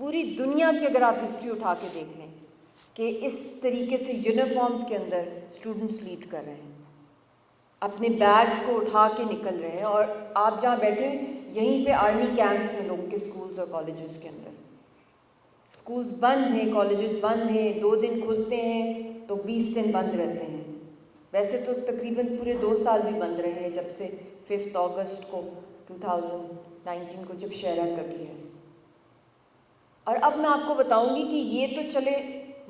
پوری دنیا کی اگر آپ ہسٹری اٹھا کے دیکھ لیں کہ اس طریقے سے یونیفارمز کے اندر اسٹوڈنٹس لیڈ کر رہے ہیں، اپنے بیگز کو اٹھا کے نکل رہے ہیں، اور آپ جہاں بیٹھے یہیں پہ آرمی کیمپس ہیں لوگوں کے اسکولز اور کالجز کے اندر. اسکولز بند ہیں، کالجز بند ہیں، 2 دن کھلتے ہیں تو 20 دن بند رہتے ہیں. ویسے تو تقریباً پورے 2 سال بھی بند رہے ہیں جب سے 5 اگست کو 2019 کو جب شہرہ کٹی ہے. اور اب میں آپ کو بتاؤں گی کہ یہ تو چلے،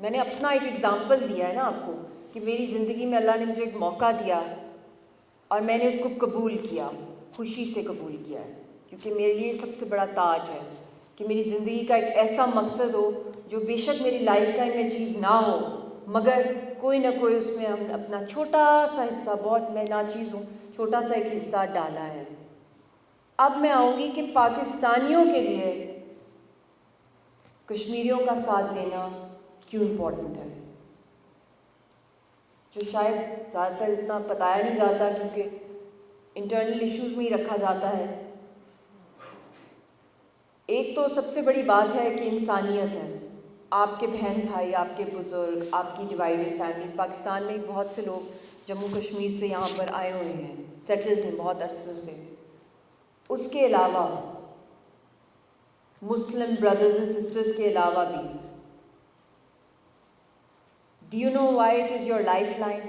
میں نے اپنا ایک ایگزامپل دیا ہے نا آپ کو کہ میری زندگی میں اللہ نے مجھے ایک موقع دیا اور میں نے اس کو قبول کیا، خوشی سے قبول کیا ہے، کیونکہ میرے لیے سب سے بڑا تاج ہے کہ میری زندگی کا ایک ایسا مقصد ہو جو بے شک میری لائف ٹائم میں اچیو نہ ہو، مگر کوئی نہ کوئی اس میں ہم نے اپنا چھوٹا سا حصہ، بہت میں ناچیز ہوں، چھوٹا سا ایک حصہ ڈالا ہے. اب میں آؤں گی کہ پاکستانیوں کے لیے کشمیریوں کا ساتھ دینا کیوں امپورٹنٹ ہے، جو شاید زیادہ تر اتنا بتایا نہیں جاتا کیونکہ انٹرنل ایشوز میں ہی رکھا جاتا ہے. ایک تو سب سے بڑی بات ہے کہ انسانیت ہے. آپ کے بہن بھائی، آپ کے بزرگ، آپ کی ڈیوائڈڈ فیملیز، پاکستان میں بہت سے لوگ جموں کشمیر سے یہاں پر آئے ہوئے ہیں، سیٹلڈ ہیں بہت عرصے سے. اس کے علاوہ مسلم بردرز اینڈ سسٹرز کے علاوہ بھی do you know why it is your lifeline?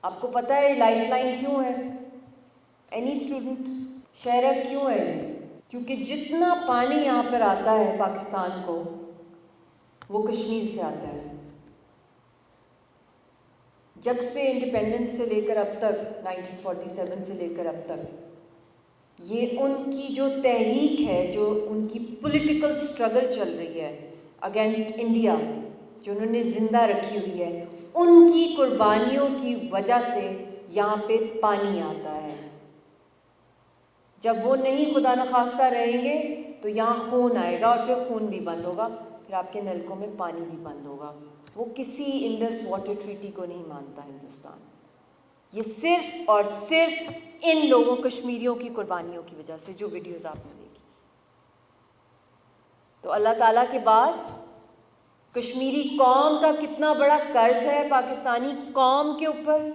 آپ کو پتہ ہے لائف لائن کیوں ہے؟ Any student? شہرہ کیوں ہے؟ کیونکہ جتنا پانی یہاں پر آتا ہے پاکستان کو وہ کشمیر سے آتا ہے. جب سے انڈیپینڈنس سے لے کر اب تک 1947 سے لے کر اب تک یہ ان کی جو تحریک ہے، جو ان کی پولیٹیکل سٹرگل چل رہی ہے اگینسٹ انڈیا، جو انہوں نے زندہ رکھی ہوئی ہے، ان کی قربانیوں کی وجہ سے یہاں پہ پانی آتا ہے. جب وہ نہیں خدا نخواستہ رہیں گے تو یہاں خون آئے گا اور پھر خون بھی بند ہوگا، پھر آپ کے نلکوں میں پانی بھی بند ہوگا. وہ کسی انڈس واٹر ٹریٹی کو نہیں مانتا ہندوستان. یہ صرف اور صرف ان لوگوں کشمیریوں کی قربانیوں کی وجہ سے، جو ویڈیوز آپ نے دیکھی. تو اللہ تعالیٰ کے بعد کشمیری قوم کا کتنا بڑا قرض ہے پاکستانی قوم کے اوپر.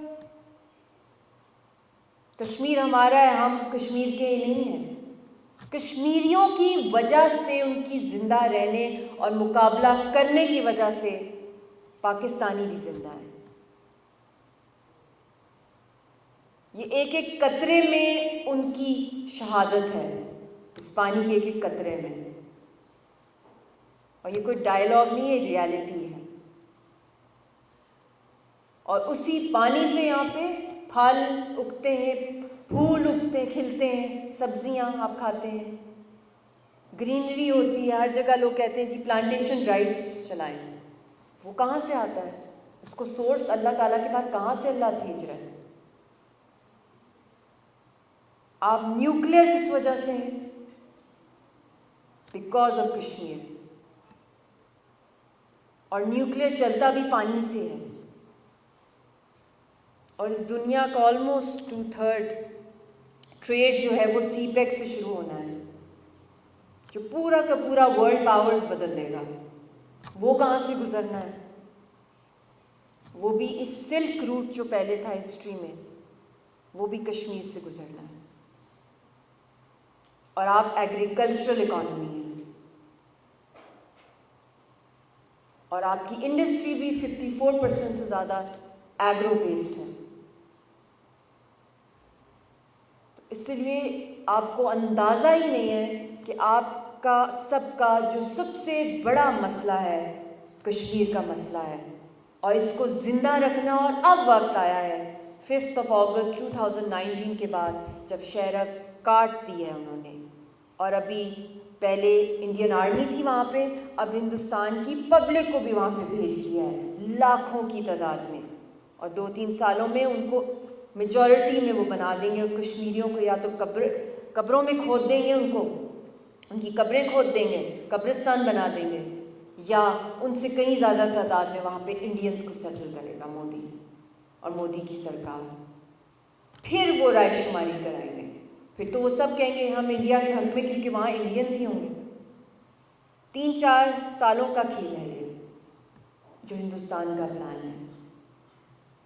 کشمیر ہمارا ہے، ہم کشمیر کے نہیں ہیں. کشمیریوں کی وجہ سے، ان کی زندہ رہنے اور مقابلہ کرنے کی وجہ سے پاکستانی بھی زندہ ہے. یہ ایک ایک قطرے میں ان کی شہادت ہے، اس پانی کے ایک ایک قطرے میں. اور یہ کوئی ڈائلاگ نہیں ہے، ریالٹی ہے. اور اسی پانی سے یہاں پہ پھل اگتے ہیں، پھول اگتے ہیں، کھلتے ہیں، سبزیاں آپ کھاتے ہیں، گرینری ہوتی ہے ہر جگہ. لوگ کہتے ہیں جی پلانٹیشن ڈرائیوز چلائیں. وہ کہاں سے آتا ہے؟ اس کو سورس اللہ تعالیٰ کے بعد کہاں سے اللہ بھیج رہا ہے؟ آپ نیوکلیر کس وجہ سے ہیں؟ Because of Kashmir. اور نیوکلیر چلتا بھی پانی سے ہے. اور اس دنیا کا آلموسٹ 2/3 ٹریڈ جو ہے وہ سی پیک سے شروع ہونا ہے، جو پورا کا پورا ورلڈ پاورز بدل دے گا. وہ کہاں سے گزرنا ہے؟ وہ بھی اس سلک روٹ جو پہلے تھا ہسٹری میں، وہ بھی کشمیر سے گزرنا ہے. اور آپ ایگریکلچرل اکانومی ہیں، اور آپ کی انڈسٹری بھی 54% سے زیادہ ایگرو بیسڈ ہے. اس لیے آپ کو اندازہ ہی نہیں ہے کہ آپ کا سب کا جو سب سے بڑا مسئلہ ہے کشمیر کا مسئلہ ہے، اور اس کو زندہ رکھنا. اور اب وقت آیا ہے 5 اگست 2019 کے بعد، جب شہرہ کاٹ دی ہے انہوں نے، اور ابھی پہلے انڈین آرمی تھی وہاں پہ، اب ہندوستان کی پبلک کو بھی وہاں پہ بھیج دیا ہے لاکھوں کی تعداد میں. اور 2-3 سالوں میں ان کو میجورٹی میں وہ بنا دیں گے، اور کشمیریوں کو یا تو قبروں میں کھود دیں گے، ان کی قبریں کھود دیں گے، قبرستان بنا دیں گے، یا ان سے کہیں زیادہ تعداد میں وہاں پہ انڈینز کو سیٹل کرے گا مودی اور مودی کی سرکار. پھر وہ رائے شماری کرائیں گے. پھر تو وہ سب کہیں گے ہم انڈیا کے حق میں، کیونکہ وہاں انڈینس ہی ہوں گے۔ 3-4 سالوں کا کھیل ہے یہ جو ہندوستان کا پلان ہے۔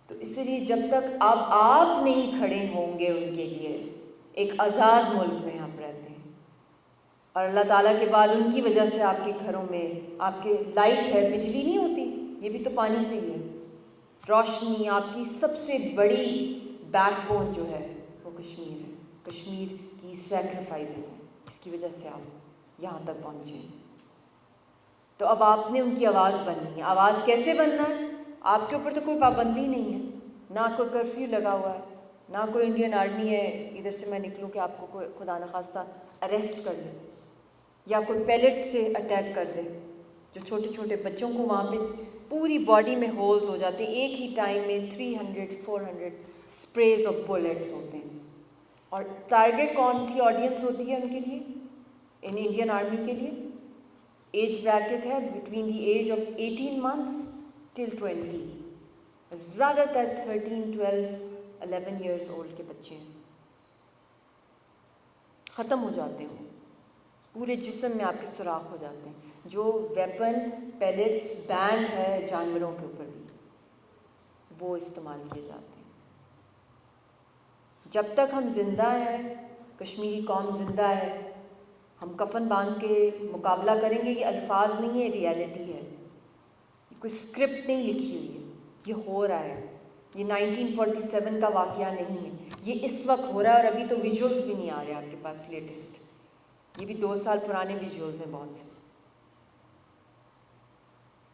تو اسی لیے جب تک آپ نہیں کھڑے ہوں گے ان کے لیے، ایک آزاد ملک میں آپ رہتے ہیں، اور اللہ تعالیٰ کے بعد ان کی وجہ سے آپ کے گھروں میں آپ کے لائٹ ہے، بجلی نہیں ہوتی، یہ بھی تو پانی سے ہی ہے۔ روشنی، آپ کی سب سے بڑی بیک بون جو ہے وہ کشمیر ہے، کشمیر کی سیکریفائسز ہیں جس کی وجہ سے آپ یہاں تک پہنچے ہیں۔ تو اب آپ نے ان کی آواز بننی ہے۔ آواز کیسے بننا ہے؟ آپ کے اوپر تو کوئی پابندی نہیں ہے، نہ کوئی کرفیو لگا ہوا ہے، نہ کوئی انڈین آرمی ہے ادھر سے میں نکلوں کہ آپ کو کوئی خدا نخواستہ اریسٹ کر لے یا کوئی پیلٹ سے اٹیک کر دے، جو چھوٹے چھوٹے بچوں کو وہاں پہ پوری باڈی میں ہولز ہو جاتے ہیں، ایک ہی ٹائم میں 300-400 اسپریز آف بلیٹس ہوتے ہیں۔ اور ٹارگیٹ کون سی آڈینس ہوتی ہے ان کے لیے، انڈین آرمی کے لیے؟ ایج بریکٹ ہے between the age of 18 months till 20، زیادہ تر 13, 12, 11 years old کے بچے ہیں، ختم ہو جاتے ہیں، پورے جسم میں آپ کے سوراخ ہو جاتے ہیں۔ جو ویپن پیلٹس بینڈ ہے جانوروں کے اوپر بھی، وہ استعمال کیے جاتے ہیں۔ جب تک ہم زندہ ہیں، کشمیری قوم زندہ ہے، ہم کفن باندھ کے مقابلہ کریں گے۔ یہ الفاظ نہیں ہے، ریالٹی ہے، یہ کوئی اسکرپٹ نہیں لکھی ہوئی ہے، یہ ہو رہا ہے۔ یہ 1947 کا واقعہ نہیں ہے، یہ اس وقت ہو رہا ہے، اور ابھی تو ویژولز بھی نہیں آ رہے آپ کے پاس لیٹسٹ، یہ بھی 2 سال پرانے ویژولز ہیں بہت سے۔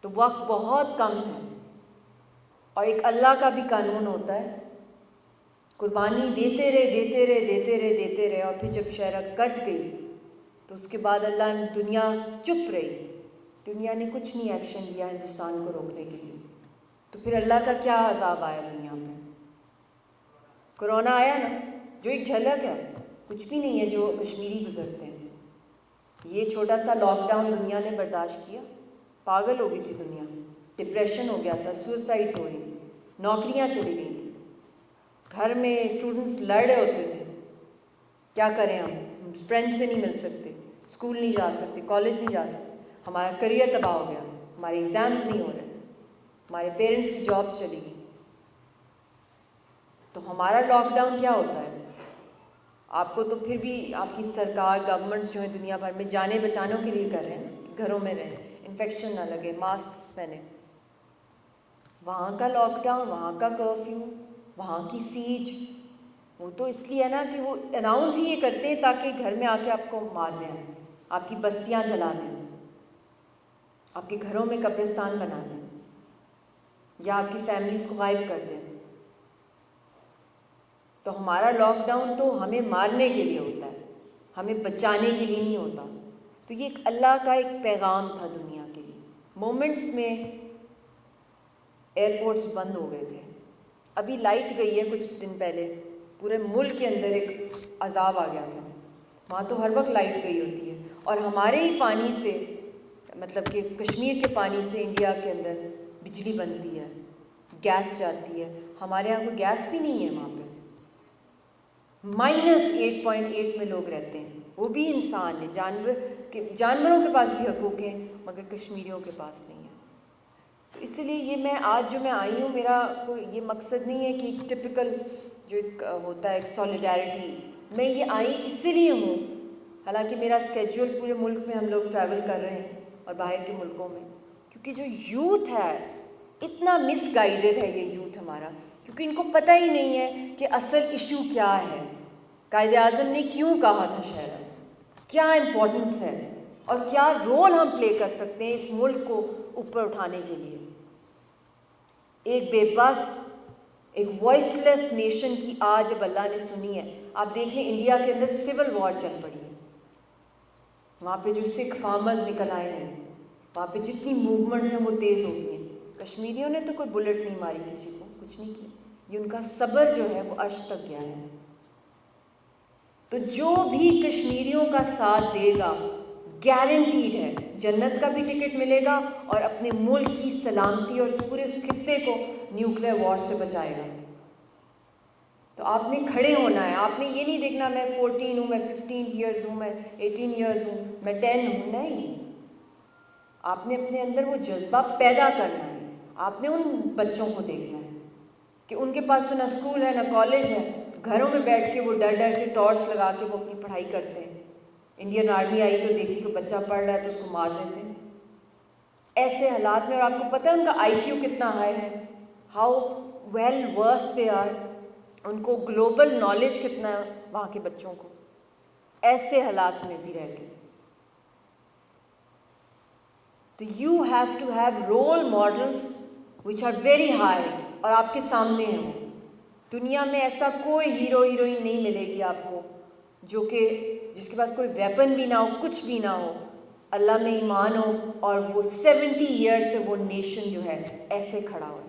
تو وقت بہت کم ہے، اور ایک اللہ کا بھی قانون ہوتا ہے، قربانی دیتے رہے، اور پھر جب شہرک کٹ گئی تو اس کے بعد اللہ نے دنیا چپ رہی، دنیا نے کچھ نہیں ایکشن لیا ہندوستان کو روکنے کے لیے۔ تو پھر اللہ کا کیا عذاب آیا دنیا میں؟ کرونا آیا نا، جو ایک جھلک ہے، کچھ بھی نہیں ہے جو کشمیری گزرتے ہیں۔ یہ چھوٹا سا لاک ڈاؤن دنیا نے برداشت کیا، پاگل ہو گئی تھی دنیا، ڈپریشن ہو گیا تھا، سوسائڈ ہو رہی تھی، نوکریاں چلی گئی تھیں، گھر میں اسٹوڈنٹس لڑ رہے ہوتے تھے، کیا کریں ہم فرینڈ سے نہیں مل سکتے، اسکول نہیں جا سکتے، کالج نہیں جا سکتے، ہمارا کریئر تباہ ہو گیا، ہمارے ایگزامس نہیں ہو رہے، ہمارے پیرنٹس کی جابس چلی گئی۔ تو ہمارا لاک ڈاؤن کیا ہوتا ہے؟ آپ کو تو پھر بھی آپ کی سرکار، گورنمنٹس جو ہیں دنیا بھر میں جانیں بچانے کے لیے کر رہے ہیں کہ گھروں میں رہیں، انفیکشن نہ لگے، ماسک پہنیں۔ وہاں کا لاک ڈاؤن، وہاں کا کرفیو، وہاں کی سیج، وہ تو اس لیے ہے نا کہ وہ اناؤنس ہی یہ کرتے ہیں تاکہ گھر میں آ کے آپ کو مار دیں، آپ کی بستیاں جلا دیں، آپ کے گھروں میں قبرستان بنا دیں، یا آپ کی فیملیز کو غائب کر دیں۔ تو ہمارا لاک ڈاؤن تو ہمیں مارنے کے لیے ہوتا ہے، ہمیں بچانے کے لیے نہیں ہوتا۔ تو یہ ایک اللہ کا ایک پیغام تھا دنیا کے لیے۔ مومنٹس میں ایئرپورٹس بند ہو گئے تھے، ابھی لائٹ گئی ہے کچھ دن پہلے، پورے ملک کے اندر ایک عذاب آ گیا تھا، وہاں تو ہر وقت لائٹ گئی ہوتی ہے، اور ہمارے ہی پانی سے، مطلب کہ کشمیر کے پانی سے انڈیا کے اندر بجلی بنتی ہے، گیس جاتی ہے، ہمارے یہاں کوئی گیس بھی نہیں ہے وہاں پہ۔ -8.8 میں لوگ رہتے ہیں، وہ بھی انسان ہیں، جانوروں کے پاس بھی حقوق ہیں، مگر کشمیریوں کے پاس نہیں ہے۔ تو اس لیے یہ آج جو میں آئی ہوں، میرا کوئی یہ مقصد نہیں ہے کہ ایک ٹپکل جو ایک ہوتا ہے ایک سولیڈیرٹی، میں یہ آئی اس لیے ہوں، حالانکہ میرا اسکیجول پورے ملک میں ہم لوگ ٹریول کر رہے ہیں اور باہر کے ملکوں میں، کیونکہ جو یوتھ ہے اتنا مس گائیڈڈ ہے یہ یوتھ ہمارا، کیونکہ ان کو پتہ ہی نہیں ہے کہ اصل ایشو کیا ہے، قائد اعظم نے کیوں کہا تھا شہر، کیا امپورٹنس ہے، اور کیا رول ہم پلے کر سکتے ہیں اس ملک کو اوپر اٹھانے کے لیے۔ ایک بے بس، ایک وائس لیس نیشن کی آج اب اللہ نے سنی ہے۔ آپ دیکھ لیں انڈیا کے اندر سول وار چل پڑی ہے، وہاں پہ جو سکھ فارمرز نکل آئے ہیں، وہاں پہ جتنی موومنٹس ہیں وہ تیز ہو گئی ہیں۔ کشمیریوں نے تو کوئی بلٹ نہیں ماری کسی کو، کچھ نہیں کیا، یہ ان کا صبر جو ہے وہ عرش تک گیا ہے۔ تو جو بھی کشمیریوں کا ساتھ دے گا، گارنٹیڈ ہے جنت کا بھی ٹکٹ ملے گا، اور اپنے ملک کی سلامتی اور اس پورے خطے کو نیوکلیئر وار سے بچائے گا۔ تو آپ نے کھڑے ہونا ہے. آپ نے یہ نہیں دیکھنا میں 14 ہوں, میں 15 ایئرز ہوں, میں 18 ایئرز ہوں, میں 10 ہوں. نہیں, آپ نے اپنے اندر وہ جذبہ پیدا کرنا ہے. آپ نے ان بچوں کو دیکھنا ہے کہ ان کے پاس تو نہ اسکول ہے نہ کالج ہے, گھروں میں بیٹھ کے وہ ڈر ڈر کے ٹارچ لگا کے وہ اپنی پڑھائی کرتے ہیں. انڈین آرمی آئی تو دیکھی کہ بچہ پڑھ رہا ہے تو اس کو مار دیتے ہیں. ایسے حالات میں, اور آپ کو پتہ ہے ان کا آئی کیو کتنا ہائی ہے, how well versed they are, ان کو گلوبل نالج کتنا ہے وہاں کے بچوں کو, ایسے حالات میں بھی رہ کے. تو you have to have role models which are very high, اور آپ کے سامنے ہیں. دنیا میں ایسا کوئی ہیرو ہیروئن نہیں ملے گی آپ کو جو کہ جس کے پاس کوئی ویپن بھی نہ ہو, کچھ بھی نہ ہو, اللہ میں ایمان ہو, اور وہ 70 ایئرس سے وہ نیشن جو ہے ایسے کھڑا ہو.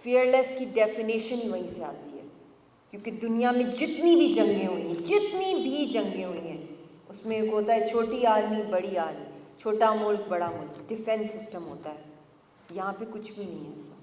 فیئرلیس کی ڈیفینیشن ہی وہیں سے آتی ہے, کیونکہ دنیا میں جتنی بھی جنگیں ہوئی ہیں, جتنی بھی جنگیں ہوئی ہیں, اس میں ایک ہوتا ہے چھوٹی آرمی بڑی آرمی, چھوٹا ملک بڑا ملک, ڈیفینس سسٹم ہوتا ہے. یہاں پہ کچھ بھی نہیں ہے ایسا.